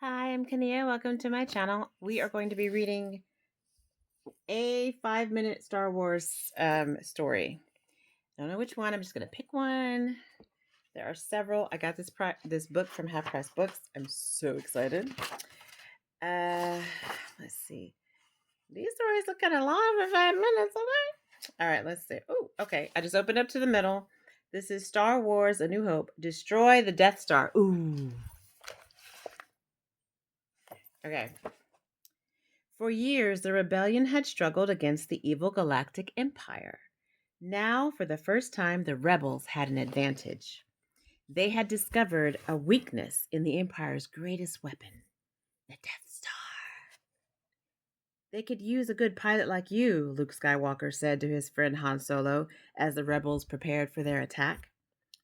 Hi, I'm Kania. Welcome to my channel. We are going to be reading a 5-minute Star Wars story. I don't know which one. I'm just going to pick one. There are several. I got this book from Half Price Books. I'm so excited. Uh, let's see. These stories look kind of long for 5 minutes. All right, let's see. Oh, okay. I just opened up to the middle. This is Star Wars: A New Hope. Destroy the Death Star. Ooh. Okay. For years, the rebellion had struggled against the evil Galactic Empire. Now, for the first time, the rebels had an advantage. They had discovered a weakness in the Empire's greatest weapon, the Death Star. They could use a good pilot like you, Luke Skywalker said to his friend Han Solo as the rebels prepared for their attack.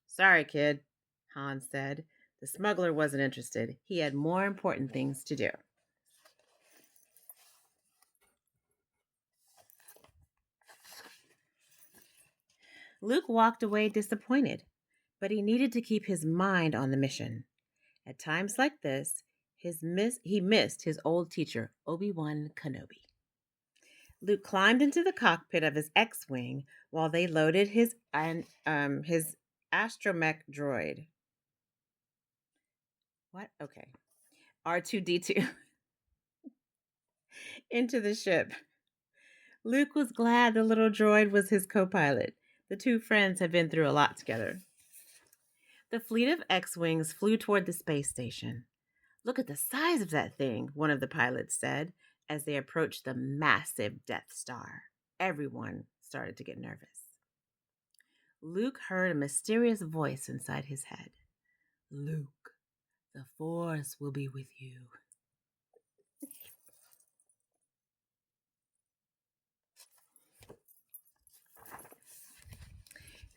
Sorry, kid, Han said. The smuggler wasn't interested. He had more important things to do. Luke walked away disappointed, but he needed to keep his mind on the mission. At times like this, he missed his old teacher, Obi-Wan Kenobi. Luke climbed into the cockpit of his X-Wing while they loaded his astromech droid. What? Okay. R2-D2 into the ship. Luke was glad the little droid was his co-pilot. The two friends had been through a lot together. The fleet of X-Wings flew toward the space station. Look at the size of that thing, one of the pilots said as they approached the massive Death Star. Everyone started to get nervous. Luke heard a mysterious voice inside his head. Luke, the Force will be with you.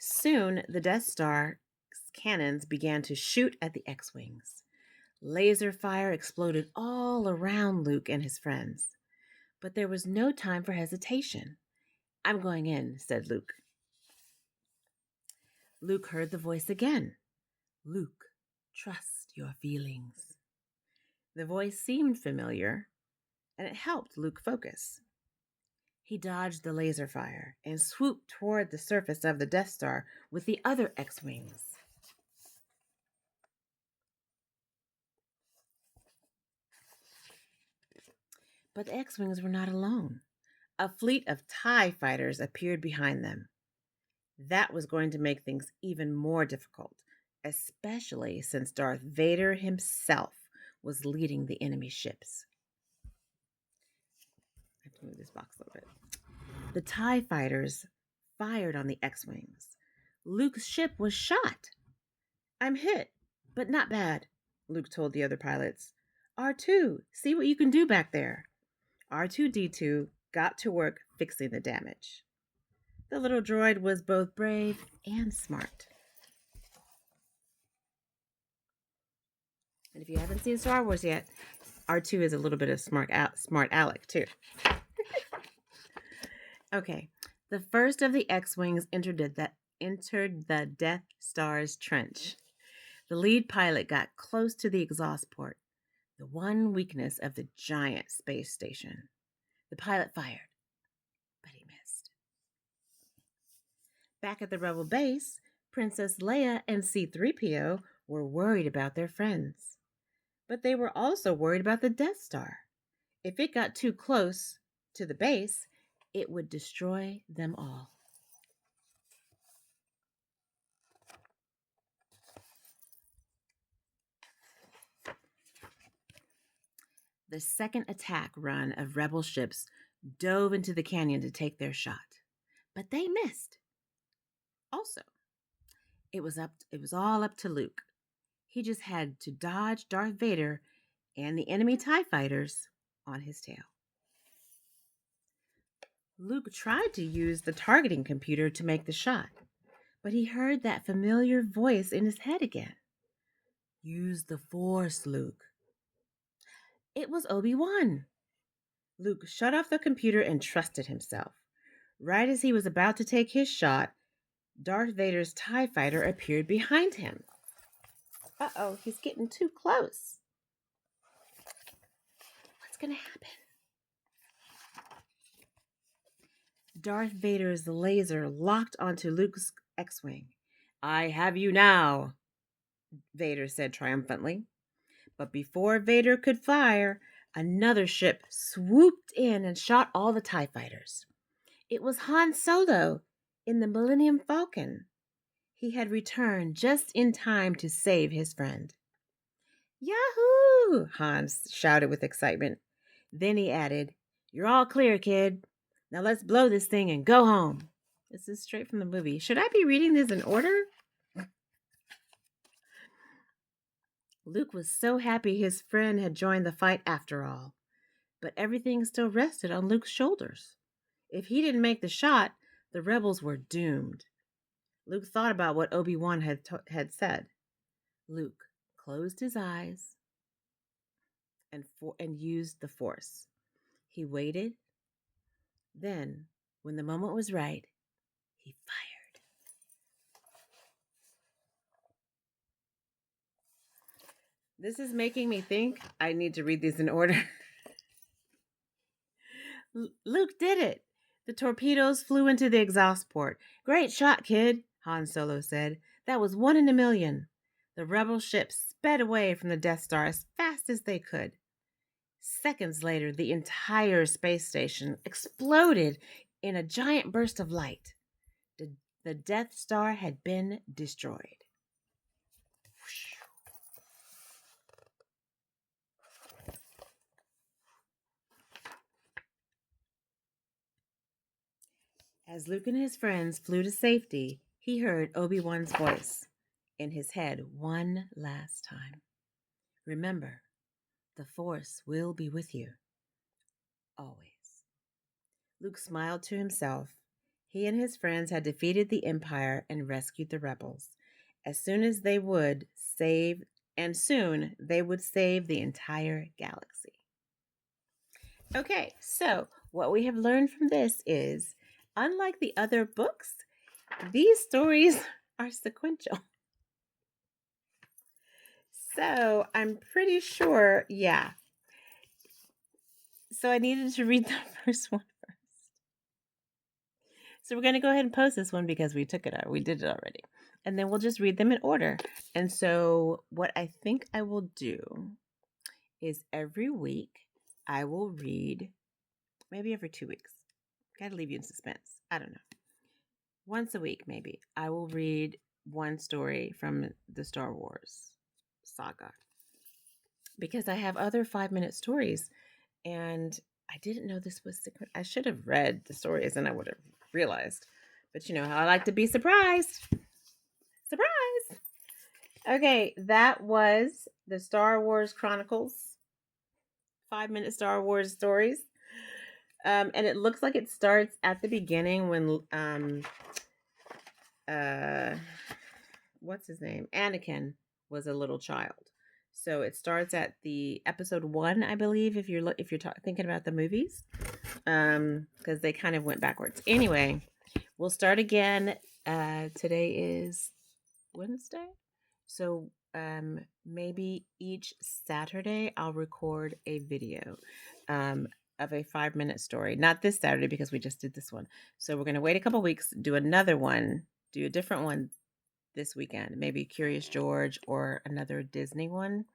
Soon, the Death Star's cannons began to shoot at the X-Wings. Laser fire exploded all around Luke and his friends. But there was no time for hesitation. I'm going in, said Luke. Luke heard the voice again. Luke, trust your feelings. The voice seemed familiar, and it helped Luke focus. He dodged the laser fire and swooped toward the surface of the Death Star with the other X-Wings. But the X-Wings were not alone. A fleet of TIE fighters appeared behind them. That was going to make things even more difficult, especially since Darth Vader himself was leading the enemy ships. I have to move this box a little bit. The TIE fighters fired on the X-Wings. Luke's ship was shot. I'm hit, but not bad, Luke told the other pilots. R2, see what you can do back there. R2-D2 got to work fixing the damage. The little droid was both brave and smart. And if you haven't seen Star Wars yet, R2 is a little bit of smart aleck too. Okay, the first of the X-Wings entered the Death Star's trench. The lead pilot got close to the exhaust port, the one weakness of the giant space station. The pilot fired, but he missed. Back at the Rebel base, Princess Leia and C-3PO were worried about their friends. But they were also worried about the Death Star. If it got too close to the base, it would destroy them all. The second attack run of Rebel ships dove into the canyon to take their shot, but they missed. Also, it was all up to Luke. He just had to dodge Darth Vader and the enemy TIE fighters on his tail. Luke tried to use the targeting computer to make the shot, but he heard that familiar voice in his head again. Use the Force, Luke. It was Obi-Wan. Luke shut off the computer and trusted himself. Right as he was about to take his shot, Darth Vader's TIE fighter appeared behind him. Uh-oh, he's getting too close. going to happen? Darth Vader's laser locked onto Luke's X-Wing. I have you now, Vader said triumphantly. But before Vader could fire, another ship swooped in and shot all the TIE fighters. It was Han Solo in the Millennium Falcon. He had returned just in time to save his friend. Yahoo! Hans shouted with excitement. Then he added, You're all clear, kid. Now let's blow this thing and go home. This is straight from the movie. Should I be reading this in order? Luke was so happy his friend had joined the fight after all. But everything still rested on Luke's shoulders. If he didn't make the shot, the rebels were doomed. Luke thought about what Obi-Wan had said. Luke closed his eyes and used the Force. He waited. Then, when the moment was right, he fired. This is making me think I need to read these in order. Luke did it. The torpedoes flew into the exhaust port. Great shot, kid, Han Solo said. That was 1 in a million. The rebel ships sped away from the Death Star as fast as they could. Seconds later, the entire space station exploded in a giant burst of light. The Death Star had been destroyed. As Luke and his friends flew to safety, he heard Obi-Wan's voice in his head one last time. Remember, the Force will be with you. Always. Luke smiled to himself. He and his friends had defeated the Empire and rescued the rebels. Soon they would save the entire galaxy. Okay, so what we have learned from this is, unlike the other books, these stories are sequential. So I'm pretty sure, yeah. So I needed to read the first one first. So we're going to go ahead and post this one because we did it already. And then we'll just read them in order. And so what I think I will do is every week I will read, maybe every 2 weeks. Gotta leave you in suspense. I don't know. Once a week, maybe, I will read one story from the Star Wars saga. Because I have other 5-minute stories. And I didn't know this was secret. I should have read the stories and I would have realized. But you know how I like to be surprised. Surprise! Okay, that was the Star Wars Chronicles. 5-minute Star Wars stories. And it looks like it starts at the beginning when what's his name? Anakin was a little child. So it starts at the episode 1, I believe, if you're thinking about the movies, because they kind of went backwards. Anyway, we'll start again. Today is Wednesday, so maybe each Saturday I'll record a video of a 5-minute story. Not this Saturday because we just did this one. So we're going to wait a couple weeks, do another one, do a different one this weekend. Maybe Curious George or another Disney one.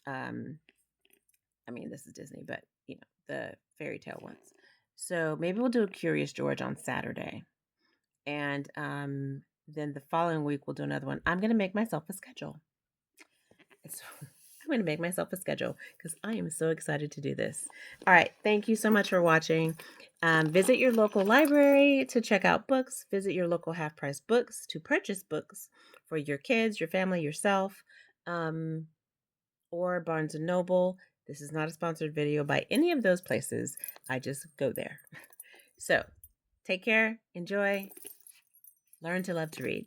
I mean, this is Disney, but you know, the fairy tale ones. So maybe we'll do a Curious George on Saturday. And then the following week we'll do another one. I'm going to make myself a schedule. I'm going to make myself a schedule because I am so excited to do this. All right. Thank you so much for watching. Visit your local library to check out books. Visit your local half-price books to purchase books for your kids, your family, yourself, or Barnes & Noble. This is not a sponsored video by any of those places. I just go there. So take care. Enjoy. Learn to love to read.